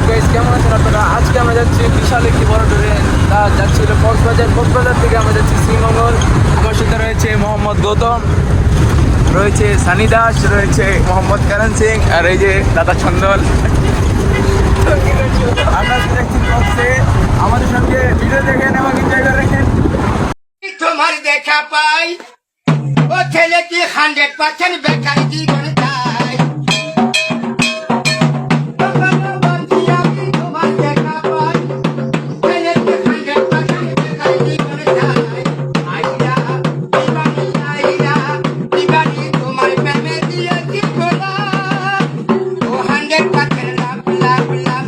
Guys, কেমন আছেন আপনারা? আজকে আমরা যাচ্ছি বিশাল একটি বড় ট্যুরে। তা যাচ্ছিল কক্সবাজার থেকে আমরা যাচ্ছি শ্রীমঙ্গল। আমার সাথে রয়েছে মোহাম্মদ গৌতম, রয়েছে সানি দাস, রয়েছে মোহাম্মদ কারণ সিং, আর এই যে দাদা ছন্দল। আমরা যাচ্ছি কক্সে, আমাদের সঙ্গে ভিডিও দেখেন এবং এনজয় করে রাখেন। তোমার দেখা পাই ও ছেলে কি 100% বেকার জীবন চাই। তোমার দেখা পাই ছেলে কি 100% বেকার জীবন চাই। আইরা দিবানি তোমার প্রেমে দিয়েছি খোলা। ও 100% লাভ লাভ লাভ,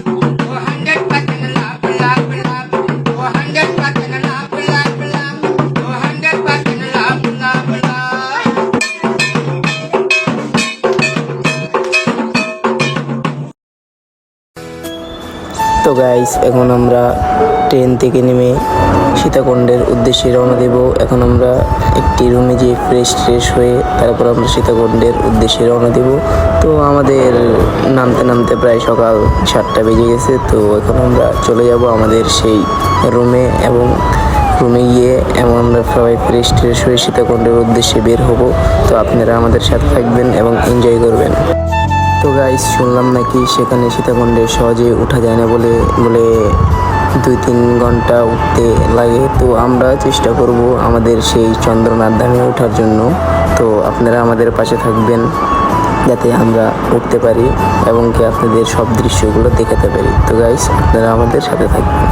ও 100% লাভ লাভ লাভ, ও 100% লাভ লাভ লাভ, ও 100% লাভ লাভ লাভ। তো গাইস, এখন আমরা ট্রেন থেকে নেমে সীতাকুণ্ডের উদ্দেশ্যে রওনা দেব। এখন আমরা একটি রুমে যেয়ে ফ্রেশ হয়ে তারপর আমরা সীতাকুণ্ডের উদ্দেশ্যে রওনা দেব। তো আমাদের নামতে প্রায় সকাল 7টা বেজে গেছে। তো এখন আমরা চলে যাব আমাদের সেই রুমে, এবং রুমে গিয়ে এমন আমরা সবাই ফ্রেশ হয়ে সীতাকুণ্ডের উদ্দেশ্যে বের হব। তো আপনারা আমাদের সাথে থাকবেন এবং এনজয় করবেন। তো গাইস, শুনলাম নাকি সেখানে সীতাকুণ্ডে সহজে ওঠা যায় না, বলে 2-3 ঘন্টা উঠতে লাগে। তো আমরা চেষ্টা করব আমাদের সেই চন্দ্রনাথ ধামে ওঠার জন্য। তো আপনারা আমাদের পাশে থাকবেন যাতে আমরা উঠতে পারি এবং কি আপনাদের সব দৃশ্যগুলো দেখাতে পারি। তো গাইস, আপনারা আমাদের সাথে থাকবেন।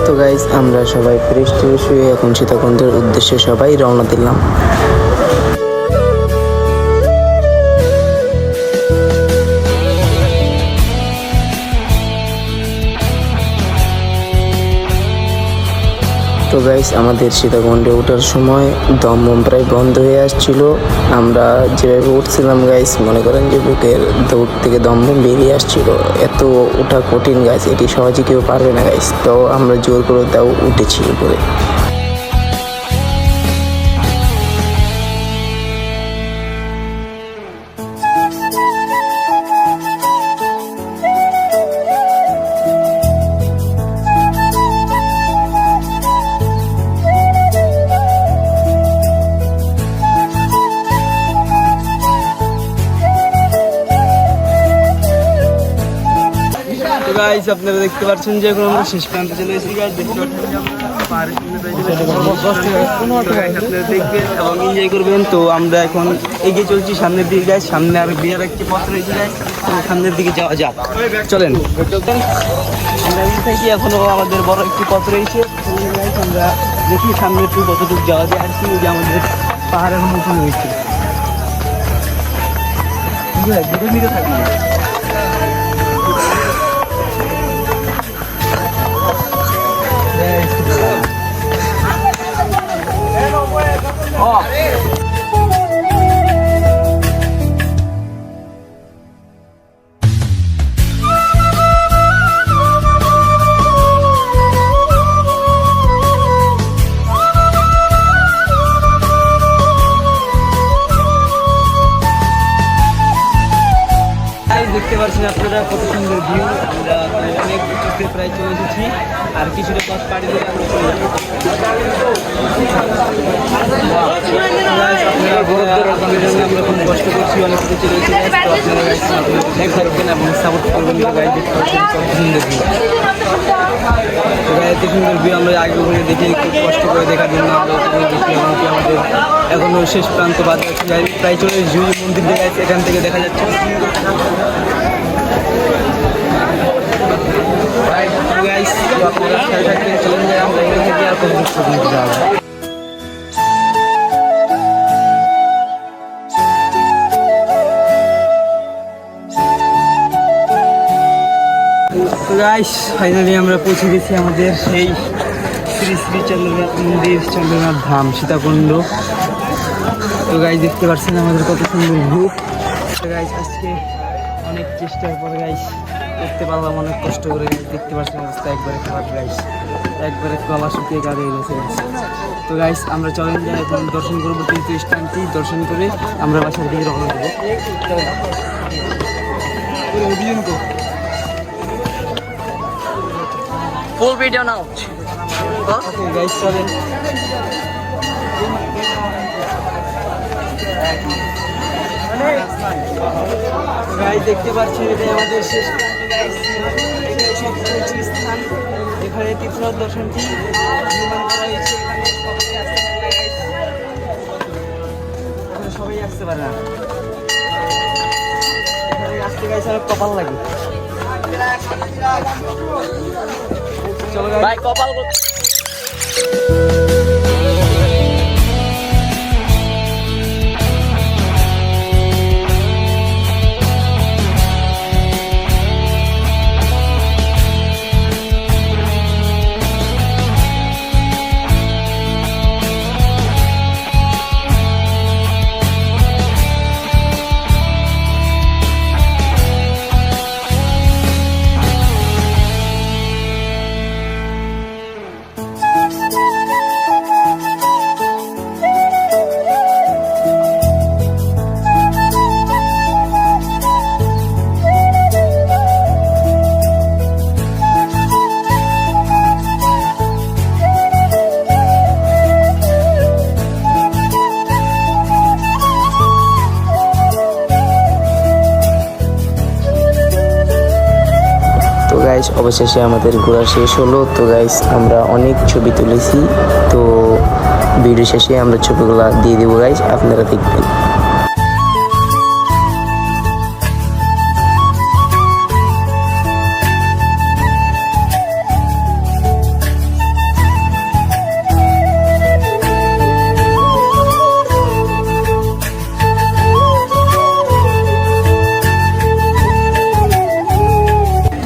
তো গাইস, আমরা সবাই ফ্রেশ হয়ে এখন সীতাকুণ্ডের উদ্দেশ্যে সবাই রওনা দিলাম। তো গাইস, আমাদের সীতাকুণ্ডে ওঠার সময় দম প্রায় বন্ধ হয়ে আসছিল। আমরা যেভাবে উঠছিলাম গাইস, মনে করেন যে বুকের দৌড় থেকে দম বেরিয়ে আসছিল। এত ওঠা কঠিন গাইস, এটি সহজে কেউ পারবে না গাইস। তো আমরা জোর করে তাও উঠেছি উপরে। গাইস, আপনারা দেখতে পাচ্ছেন যে এখন আমরা শেষ প্রান্তে চলে এসেছি। গাইস, দেখতে পাচ্ছেন যে আমরা পাহাড়ের সামনে প্রায় চলে এসেছি। তো গাইস, আপনারা দেখবেন এবং এনজয় করবেন। তো আমরা এখন এগিয়ে চলছি সামনের দিকে। গাইস, সামনে আর বিয়ার একটি পথ রয়েছে। গাইস, তো সামনের দিকে যাওয়া যাক, চলেন। আমরা এখান থেকে এখনো আমাদের বড় একটি পথ রয়েছে। গাইস, আমরা দেখি সামনে একটু কতটুকু যাওয়া যায়। আর কি যে আমাদের পাহাড় এখন উঁচু রয়েছে। দূরে নিতে থাকবে। দেখতে পাচ্ছেন আপনারা কত সুন্দর ভিউ। আমরা অনেক উঁচুতে প্রায় চলে এসেছি, আর কিছুটা পথ পাড়ি দিয়ে আমরা চলে যাবো। আমরা খুব কষ্ট করছি, অনেক কিছু চলে এসেছি। তো আপনারা থাকবেন এবং সাপোর্ট করবেন। গাইজ, দেখতে পাচ্ছেন কত সুন্দর ভিউ। তো এত সুন্দর ভিউ আমরা আগে করে দেখি, খুব কষ্ট করে দেখার জন্য আমরা দেখি। এমনকি আমাদের এখনো শেষ প্রান্ত বাদ আছে। প্রায় চলে এসেছি মন্দির দেখা যাচ্ছে, এখান থেকে দেখা যাচ্ছে। আপনারা খেয়াল রাখবেন, চলেন যাই আমরা এখান থেকে আর কোনো দৃশ্য কিনতে যাবো। গাইস, ফাইনালি আমরা পৌঁছে গেছি আমাদের সেই শ্রী শ্রী চন্দ্রনাথ মন্দির, চন্দ্রনাথ ধাম, সীতাকুণ্ড। তো গাইস, দেখতে পাচ্ছেন আমাদের কত সুন্দর ভিউ। তো গাইস, আজকে অনেক চেষ্টার পরে গাইস করতে পারলাম, অনেক কষ্ট করে guys। দেখতে পাচ্ছেন অবস্থা একবারে খারাপ গাইস, একবারে গলা শুকিয়ে গাড়িয়ে গেছে guys। তো গাইস আমরা চলেন যাই এখন দর্শন করবো তীর্থস্থানটি, দর্শন করে আমরা বাসার দিকে রওনা দেবো। ফুল ভিডিও নাও। ওকে গাইস চলেন। গাইস দেখতে পাচ্ছেন এটা আমাদের শেষ গাইস, এখানে সবচেয়ে উঁচু স্থান, এখানে তীর্থ দর্শনটি নির্মাণ করা হয়েছে। এখানে সবাই আসতে পারে না, এখানে আসতে গাইস আর কপাল লাগে। চলো গাইস ভাই কপাল তো গাইস অবশেষে আমাদের ঘোরা শেষ হলো। তো গাইস আমরা অনেক ছবি তুলেছি, তো ভিডিও শেষে আমরা ছবিগুলো দিয়ে দেবো গাইস, আপনারা দেখবেন।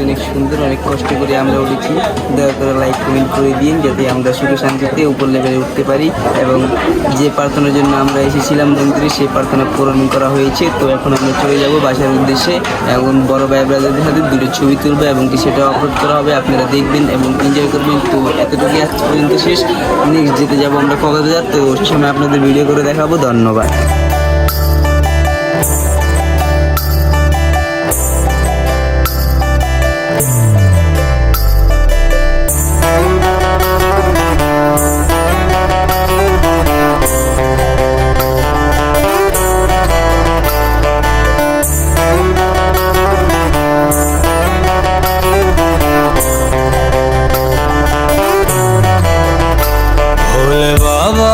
অনেক সুন্দর, অনেক কষ্ট করে আমরা উঠেছি। দয়া করে লাইক কমেন্ট করে দিন যাতে আমরা সুখে শান্তিতে উপর লেভেলে উঠতে পারি, এবং যে প্রার্থনার জন্য আমরা এসেছিলাম মন্দিরে সেই প্রার্থনা পূরণ করা হয়েছে। তো এখন আমরা চলে যাব বাসার উদ্দেশ্যে, এবং বড় ভাই ব্রাদারদের সাথে দুটো ছবি তুলবো এবং সেটা আপলোড করা হবে, আপনারা দেখবেন এবং এনজয় করবেন। তো এতটুকু আজ পর্যন্ত শেষ, নেক্সট যেতে যাবো আমরা কক্সবাজার, তো সময় আপনাদের ভিডিও করে দেখাবো। ধন্যবাদ। भोले बाबा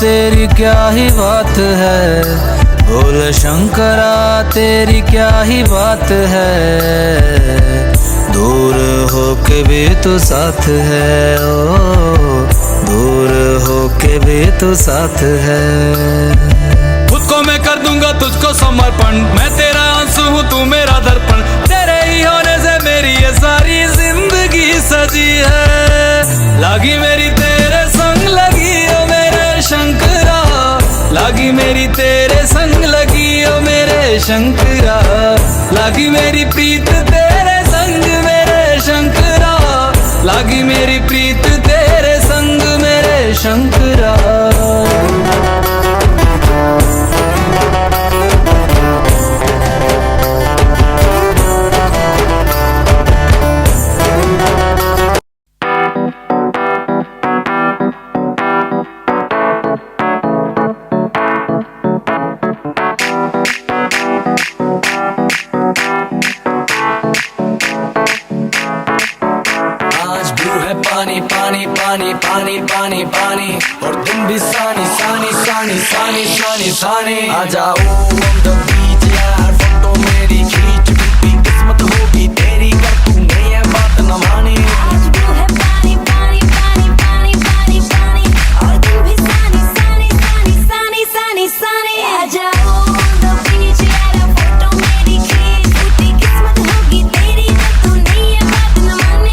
तेरी क्या ही बात है, भोले शंकरा तेरी क्या ही बात है, दूर हो के भी तू साथ है, ओ दूर हो के भी तू साथ है। खुद को मैं कर दूंगा तुझको समर्पण, मैं तेरा आंसू हूँ तू मेरा दर्पण, तेरे ही होने से मेरी ये सारी जिंदगी सजी है। लागी मेरी तेरे संग लगी ओ मेरे शंकरा, लागी मेरी तेरे संग लगी ओ मेरे शंकरा, लागी मेरी प्रीत तेरे संग मेरे शंकरा, लागी मेरी प्रीत तेरे संग मेरे शंकरा। पानी पानी पानी पानी पानी पानी और तुम भी सानी सानी सानी सानी सानी सानी आ जाओ हम द बीच यार, फोटो मेरी खींच, भी किस्मत होगी तेरी कर तूने ये बात न मानी। आज भी है पानी पानी पानी पानी पानी पानी और तुम भी सानी सानी सानी सानी सानी सानी आ जाओ on the beach यार, फोटो मेरी खींच, टूटी किस्मत होगी तेरी कर तूने ये बात न मानी।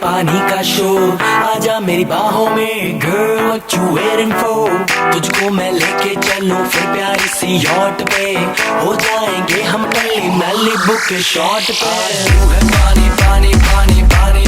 पानी का शोर आजा मेरी बाहों में girl what you waiting for तुझको मैं लेके चलूं फिर प्यारी सी यॉट पे हो जाएंगे हम कल मैलिबू के शॉट पे तू है पानी पानी पानी पानी